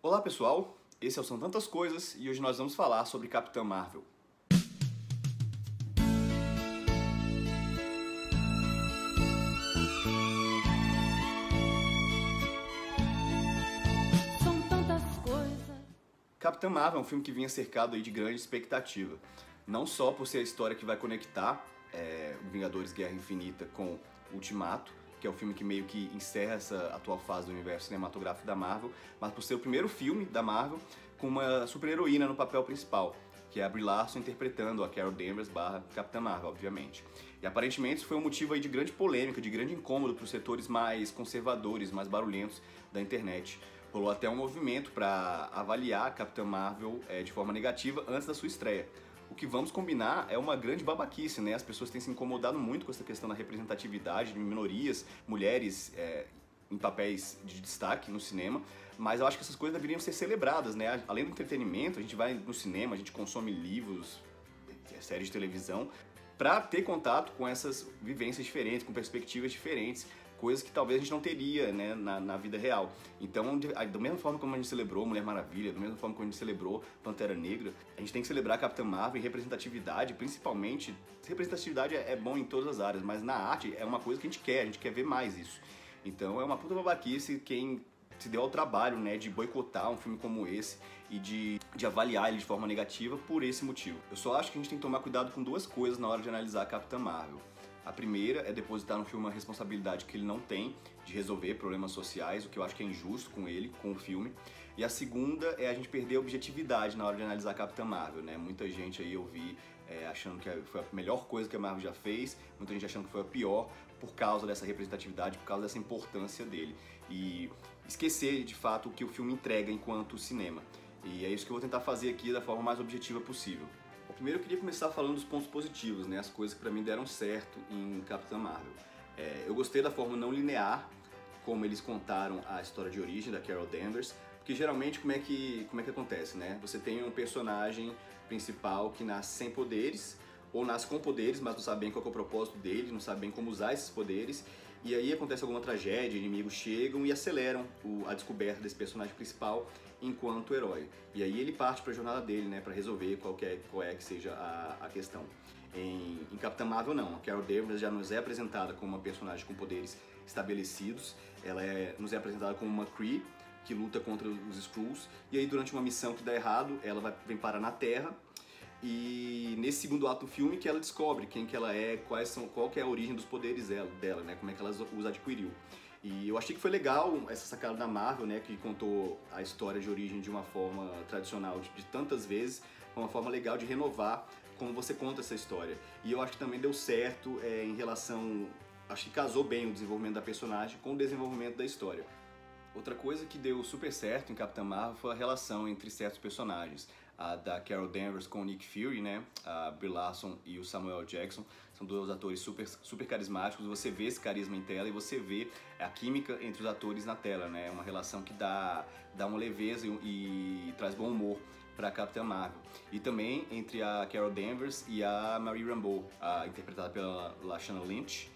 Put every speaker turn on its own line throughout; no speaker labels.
Olá pessoal, esse é o São Tantas Coisas e hoje nós vamos falar sobre Capitã Marvel.
São tantas coisas.
Capitã Marvel é um filme que vinha cercado aí de grande expectativa, não só por ser a história que vai conectar Vingadores Guerra Infinita com Ultimato, que é o filme que meio que encerra essa atual fase do universo cinematográfico da Marvel, mas por ser o primeiro filme da Marvel com uma super-heroína no papel principal, que é a Brie Larson interpretando a Carol Danvers barra Capitã Marvel, obviamente. E aparentemente isso foi um motivo aí de grande polêmica, de grande incômodo para os setores mais conservadores, mais barulhentos da internet. Rolou até um movimento para avaliar a Capitã Marvel de forma negativa antes da sua estreia. O que vamos combinar é uma grande babaquice, né? As pessoas têm se incomodado muito com essa questão da representatividade de minorias, mulheres em papéis de destaque no cinema, mas eu acho que essas coisas deveriam ser celebradas, né? Além do entretenimento, a gente vai no cinema, a gente consome livros, séries de televisão, para ter contato com essas vivências diferentes, com perspectivas diferentes, coisas que talvez a gente não teria, né, na vida real. Então, da mesma forma como a gente celebrou Mulher Maravilha, da mesma forma como a gente celebrou Pantera Negra, a gente tem que celebrar Capitã Marvel e representatividade, principalmente. Representatividade é bom em todas as áreas, mas na arte é uma coisa que a gente quer ver mais isso. Então é uma puta babaquice quem se deu ao trabalho, né, de boicotar um filme como esse e de avaliar ele de forma negativa por esse motivo. Eu só acho que a gente tem que tomar cuidado com duas coisas na hora de analisar a Capitã Marvel. A primeira é depositar no filme uma responsabilidade que ele não tem de resolver problemas sociais, o que eu acho que é injusto com ele, com o filme. E a segunda é a gente perder a objetividade na hora de analisar a Capitã Marvel, né? Muita gente aí eu vi achando que foi a melhor coisa que a Marvel já fez, muita gente achando que foi a pior por causa dessa representatividade, por causa dessa importância dele. E esquecer, de fato, o que o filme entrega enquanto cinema. E é isso que eu vou tentar fazer aqui da forma mais objetiva possível. Primeiro eu queria começar falando dos pontos positivos, né? As coisas que pra mim deram certo em Capitã Marvel. Eu gostei da forma não linear como eles contaram a história de origem da Carol Danvers, porque geralmente como é que acontece, né? Você tem um personagem principal que nasce sem poderes, ou nasce com poderes, mas não sabe bem qual é o propósito dele, não sabe bem como usar esses poderes, e aí acontece alguma tragédia, inimigos chegam e aceleram a descoberta desse personagem principal enquanto herói. E aí ele parte para a jornada dele, né, para resolver qual é que seja a questão. Em Capitã Marvel não, a Carol Danvers já nos é apresentada como uma personagem com poderes estabelecidos, ela nos é apresentada como uma Kree, que luta contra os Skrulls, e aí durante uma missão que dá errado, ela vem parar na Terra, e nesse segundo ato do filme que ela descobre quem que ela é, qual que é a origem dos poderes dela, né, como é que ela os adquiriu. E eu achei que foi legal essa sacada da Marvel, né, que contou a história de origem de uma forma tradicional de tantas vezes, uma forma legal de renovar como você conta essa história. E eu acho que também deu certo em relação, acho que casou bem o desenvolvimento da personagem com o desenvolvimento da história. Outra coisa que deu super certo em Capitã Marvel foi a relação entre certos personagens. A da Carol Danvers com o Nick Fury, né? A Brie Larson e o Samuel Jackson. São dois atores super carismáticos. Você vê esse carisma em tela e você vê a química entre os atores na tela, né? É uma relação que dá uma leveza e traz bom humor para a Capitã Marvel. E também entre a Carol Danvers e a Marie Rambeau, interpretada pela Lashana Lynch.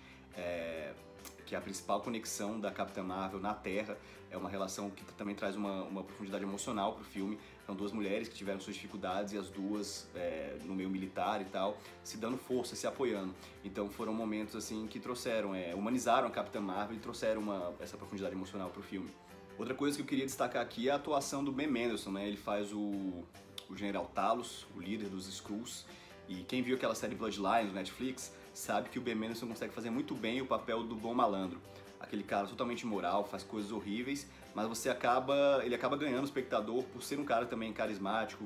Que é a principal conexão da Capitã Marvel na Terra, é uma relação que também traz uma profundidade emocional pro filme. São duas mulheres que tiveram suas dificuldades e as duas no meio militar e tal, se dando força, se apoiando. Então foram momentos assim que trouxeram, humanizaram a Capitã Marvel e trouxeram essa profundidade emocional pro filme. Outra coisa que eu queria destacar aqui é a atuação do Ben Mendelsohn, né? Ele faz o General Talos, o líder dos Skrulls. E quem viu aquela série Bloodline do Netflix sabe que o Ben Mendelsohn consegue fazer muito bem o papel do bom malandro. Aquele cara totalmente imoral, faz coisas horríveis, mas ele acaba ganhando o espectador por ser um cara também carismático,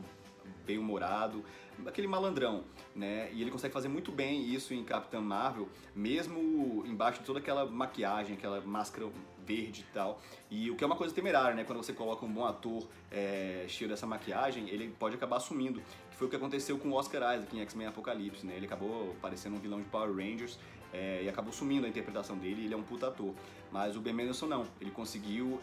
bem-humorado, aquele malandrão, né? E ele consegue fazer muito bem isso em Capitã Marvel, mesmo embaixo de toda aquela maquiagem, aquela máscara verde e tal. E o que é uma coisa temerária, né? Quando você coloca um bom ator cheio dessa maquiagem, ele pode acabar assumindo, que foi o que aconteceu com o Oscar Isaac em X-Men Apocalipse, né? Ele acabou parecendo um vilão de Power Rangers e acabou sumindo a interpretação dele, e ele é um puta ator. Mas o Ben Mendelsohn não, ele conseguiu,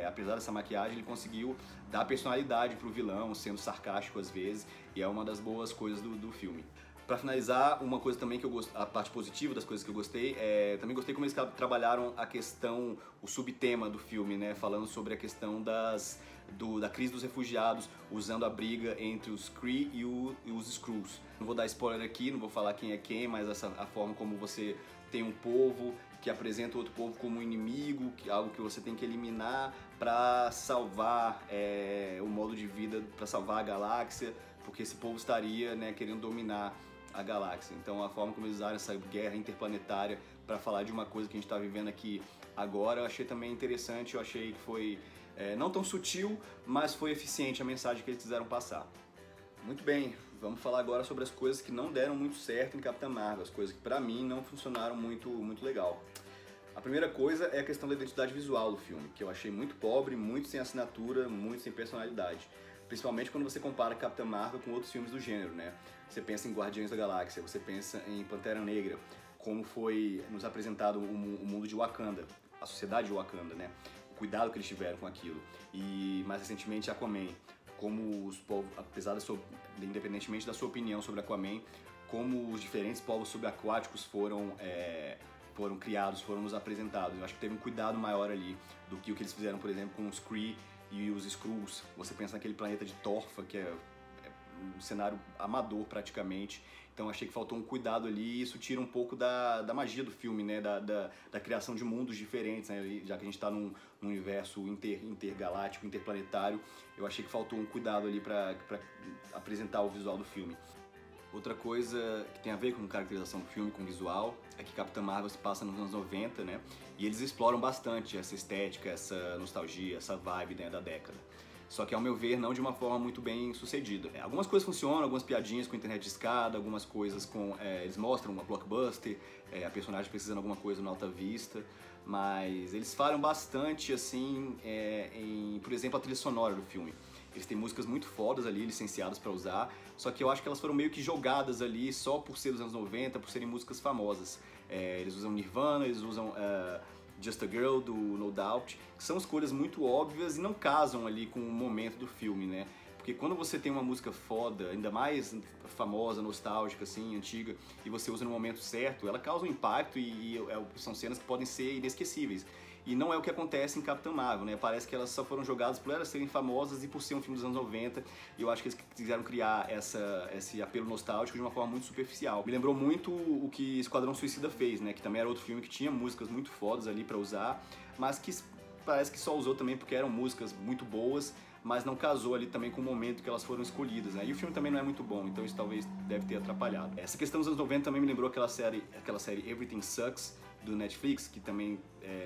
apesar dessa maquiagem, ele conseguiu dar personalidade pro vilão, sendo sarcástico às vezes, e é uma das boas coisas do filme. Pra finalizar, uma coisa também que eu gostei, a parte positiva das coisas que eu gostei, também gostei como eles trabalharam a questão, o subtema do filme, né, falando sobre a questão das da crise dos refugiados, usando a briga entre os Kree e os Skrulls. Não vou dar spoiler aqui, não vou falar quem é quem, mas a forma como você tem um povo que apresenta outro povo como inimigo, algo que você tem que eliminar para salvar o modo de vida, para salvar a galáxia, porque esse povo estaria, né, querendo dominar a galáxia. Então a forma como eles usaram essa guerra interplanetária para falar de uma coisa que a gente está vivendo aqui agora, eu achei também interessante, eu achei que foi não tão sutil, mas foi eficiente a mensagem que eles quiseram passar. Muito bem, vamos falar agora sobre as coisas que não deram muito certo em Capitã Marvel, as coisas que pra mim não funcionaram muito legal. A primeira coisa é a questão da identidade visual do filme, que eu achei muito pobre, muito sem assinatura, muito sem personalidade. Principalmente quando você compara Capitã Marvel com outros filmes do gênero, né? Você pensa em Guardiões da Galáxia, você pensa em Pantera Negra, como foi nos apresentado o mundo de Wakanda, a sociedade de Wakanda, né? O cuidado que eles tiveram com aquilo. E mais recentemente Aquaman, como os povos, apesar independentemente da sua opinião sobre Aquaman, como os diferentes povos subaquáticos foram criados, foram nos apresentados. Eu acho que teve um cuidado maior ali do que o que eles fizeram, por exemplo, com os Kree e os Skrulls. Você pensa naquele planeta de Torfa, que é um cenário amador praticamente. Então achei que faltou um cuidado ali e isso tira um pouco da magia do filme, né? Da criação de mundos diferentes, né? Já que a gente está num universo intergaláctico, interplanetário, eu achei que faltou um cuidado ali para apresentar o visual do filme. Outra coisa que tem a ver com caracterização do filme, com visual, é que Capitã Marvel se passa nos anos 90, né? E eles exploram bastante essa estética, essa nostalgia, essa vibe, né, da década. Só que, ao meu ver, não de uma forma muito bem sucedida. Algumas coisas funcionam, algumas piadinhas com internet de escada, algumas coisas com... eles mostram uma blockbuster, a personagem precisando de alguma coisa no Alta Vista, mas eles falham bastante, assim, por exemplo, a trilha sonora do filme. Eles têm músicas muito fodas ali, licenciadas pra usar, só que eu acho que elas foram meio que jogadas ali só por ser dos anos 90, por serem músicas famosas. Eles usam Nirvana, eles usam Just a Girl, do No Doubt, que são escolhas muito óbvias e não casam ali com o momento do filme, né? Porque quando você tem uma música foda, ainda mais famosa, nostálgica, assim, antiga, e você usa no momento certo, ela causa um impacto e são cenas que podem ser inesquecíveis. E não é o que acontece em Capitã Marvel, né? Parece que elas só foram jogadas por elas serem famosas e por ser um filme dos anos 90. E eu acho que eles quiseram criar esse apelo nostálgico de uma forma muito superficial. Me lembrou muito o que Esquadrão Suicida fez, né? Que também era outro filme que tinha músicas muito fodas ali pra usar, mas que parece que só usou também porque eram músicas muito boas, mas não casou ali também com o momento que elas foram escolhidas, né? E o filme também não é muito bom, então isso talvez deve ter atrapalhado. Essa questão dos anos 90 também me lembrou aquela série Everything Sucks, do Netflix, que também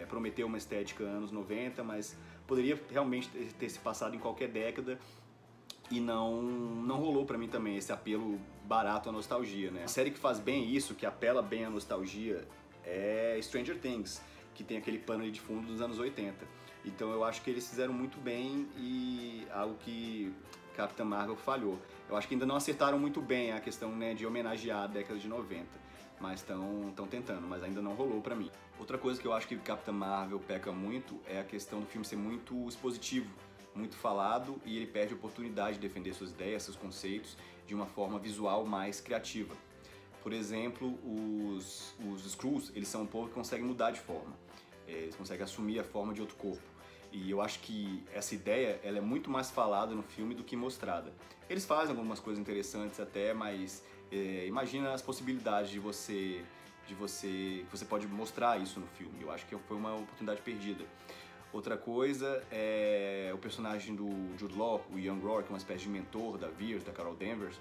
prometeu uma estética anos 90, mas poderia realmente ter se passado em qualquer década e não rolou pra mim também esse apelo barato à nostalgia, né? A série que faz bem isso, que apela bem à nostalgia, é Stranger Things, que tem aquele pano ali de fundo dos anos 80. Então eu acho que eles fizeram muito bem e algo que Capitã Marvel falhou. Eu acho que ainda não acertaram muito bem a questão, né, de homenagear a década de 90. Mas estão tentando, mas ainda não rolou pra mim. Outra coisa que eu acho que Capitã Marvel peca muito é a questão do filme ser muito expositivo, muito falado, e ele perde a oportunidade de defender suas ideias, seus conceitos, de uma forma visual mais criativa. Por exemplo, os Skrulls, eles são um povo que consegue mudar de forma. Eles conseguem assumir a forma de outro corpo. E eu acho que essa ideia ela é muito mais falada no filme do que mostrada. Eles fazem algumas coisas interessantes até, mas imagina as possibilidades que você pode mostrar isso no filme. Eu acho que foi uma oportunidade perdida. Outra coisa é o personagem do Jude Law, o Young Roar, que é uma espécie de mentor da Veers, da Carol Danvers.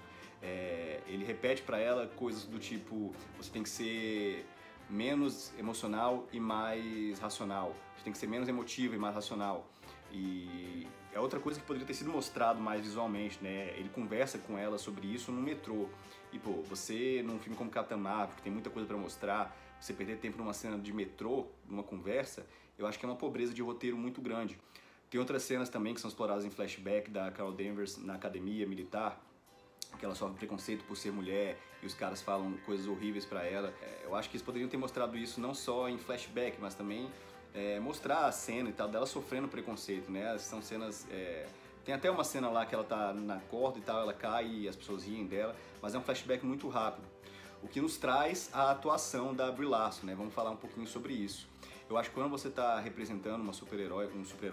Ele repete pra ela coisas do tipo, você tem que ser menos emocional e mais racional. Você tem que ser menos emotivo e mais racional. E é outra coisa que poderia ter sido mostrado mais visualmente, né? Ele conversa com ela sobre isso no metrô. E, pô, você, num filme como Capitã Marvel, que tem muita coisa pra mostrar, você perder tempo numa cena de metrô, numa conversa, eu acho que é uma pobreza de roteiro muito grande. Tem outras cenas também que são exploradas em flashback da Carol Danvers na academia militar, que ela sofre preconceito por ser mulher e os caras falam coisas horríveis pra ela. Eu acho que eles poderiam ter mostrado isso não só em flashback, mas também mostrar a cena e tal, dela sofrendo preconceito, né? São cenas... Tem até uma cena lá que ela tá na corda e tal, ela cai e as pessoas riem dela, mas é um flashback muito rápido. O que nos traz a atuação da Brie Larson, né? Vamos falar um pouquinho sobre isso. Eu acho que quando você está representando um super-herói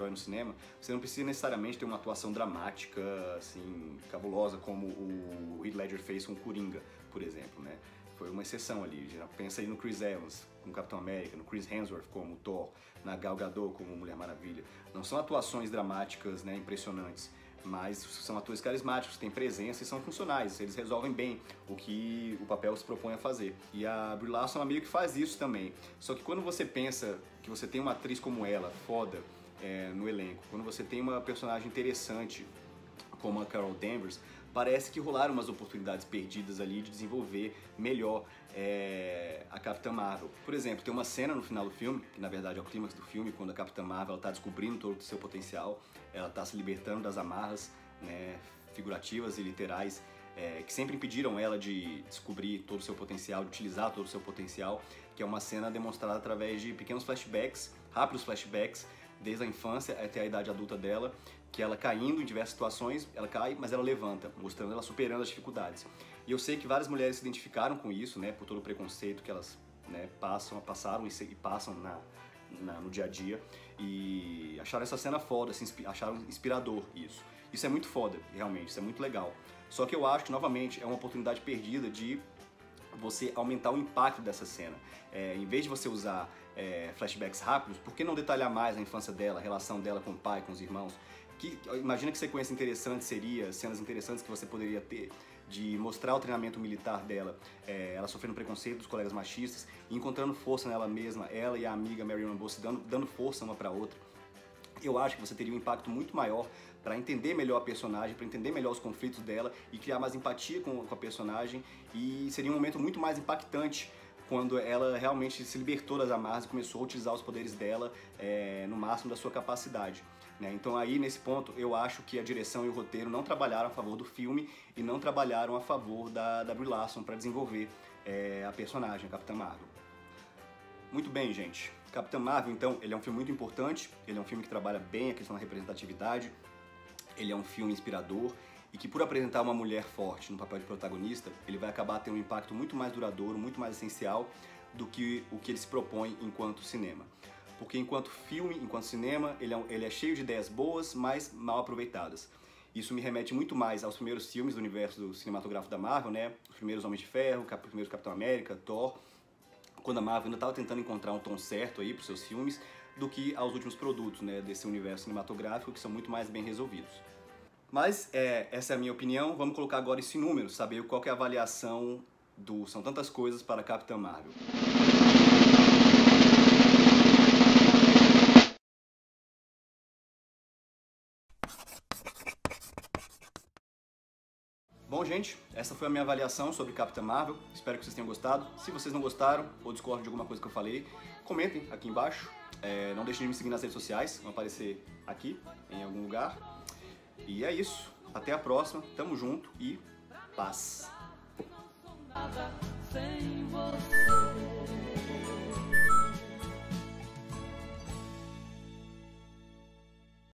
no cinema, você não precisa necessariamente ter uma atuação dramática, assim, cabulosa, como o Heath Ledger fez com o Coringa, por exemplo, né? Foi uma exceção ali. Já pensa aí no Chris Evans como Capitão América, no Chris Hemsworth como Thor, na Gal Gadot como Mulher Maravilha. Não são atuações dramáticas, né, impressionantes, mas são atores carismáticos, têm presença e são funcionais. Eles resolvem bem o que o papel se propõe a fazer. E a Brie Larson é uma amiga que faz isso também. Só que quando você pensa que você tem uma atriz como ela, foda, no elenco, quando você tem uma personagem interessante como a Carol Danvers, parece que rolaram umas oportunidades perdidas ali de desenvolver melhor a Capitã Marvel. Por exemplo, tem uma cena no final do filme, que na verdade é o clímax do filme, quando a Capitã Marvel está descobrindo todo o seu potencial, ela está se libertando das amarras, né, figurativas e literais, que sempre impediram ela de descobrir todo o seu potencial, de utilizar todo o seu potencial, que é uma cena demonstrada através de pequenos flashbacks, rápidos flashbacks, desde a infância até a idade adulta dela, que ela caindo em diversas situações, ela cai, mas ela levanta, mostrando ela superando as dificuldades. E eu sei que várias mulheres se identificaram com isso, né, por todo o preconceito que elas, né, passaram e passam no dia a dia, e acharam essa cena foda, acharam inspirador isso. Isso é muito foda, realmente, isso é muito legal. Só que eu acho que, novamente, é uma oportunidade perdida de você aumentar o impacto dessa cena. Em vez de você usar flashbacks rápidos, por que não detalhar mais a infância dela, a relação dela com o pai, com os irmãos? Imagina que sequência interessante seria, cenas interessantes que você poderia ter, de mostrar o treinamento militar dela, ela sofrendo preconceito dos colegas machistas e encontrando força nela mesma, ela e a amiga Mary Rambeau dando força uma para outra. Eu acho que você teria um impacto muito maior para entender melhor a personagem, para entender melhor os conflitos dela e criar mais empatia com a personagem, e seria um momento muito mais impactante quando ela realmente se libertou das amarras e começou a utilizar os poderes dela no máximo da sua capacidade. Então aí, nesse ponto, eu acho que a direção e o roteiro não trabalharam a favor do filme e não trabalharam a favor da Brie Larson para desenvolver a personagem, a Capitã Marvel. Muito bem, gente. Capitã Marvel, então, ele é um filme muito importante, ele é um filme que trabalha bem a questão da representatividade, ele é um filme inspirador e que, por apresentar uma mulher forte no papel de protagonista, ele vai acabar tendo um impacto muito mais duradouro, muito mais essencial do que o que ele se propõe enquanto cinema. Porque enquanto filme, enquanto cinema, ele é cheio de ideias boas, mas mal aproveitadas. Isso me remete muito mais aos primeiros filmes do universo cinematográfico da Marvel, né? Os primeiros Homens de Ferro, o primeiro Capitão América, Thor, quando a Marvel ainda estava tentando encontrar um tom certo aí para os seus filmes, do que aos últimos produtos, né, desse universo cinematográfico, que são muito mais bem resolvidos. Mas essa é a minha opinião. Vamos colocar agora isso em números, saber qual que é a avaliação do São Tantas Coisas para Capitã Marvel. Bom, gente, essa foi a minha avaliação sobre Capitã Marvel. Espero que vocês tenham gostado. Se vocês não gostaram ou discordam de alguma coisa que eu falei, comentem aqui embaixo. Não deixem de me seguir nas redes sociais, vão aparecer aqui, em algum lugar. E é isso. Até a próxima. Tamo junto e paz.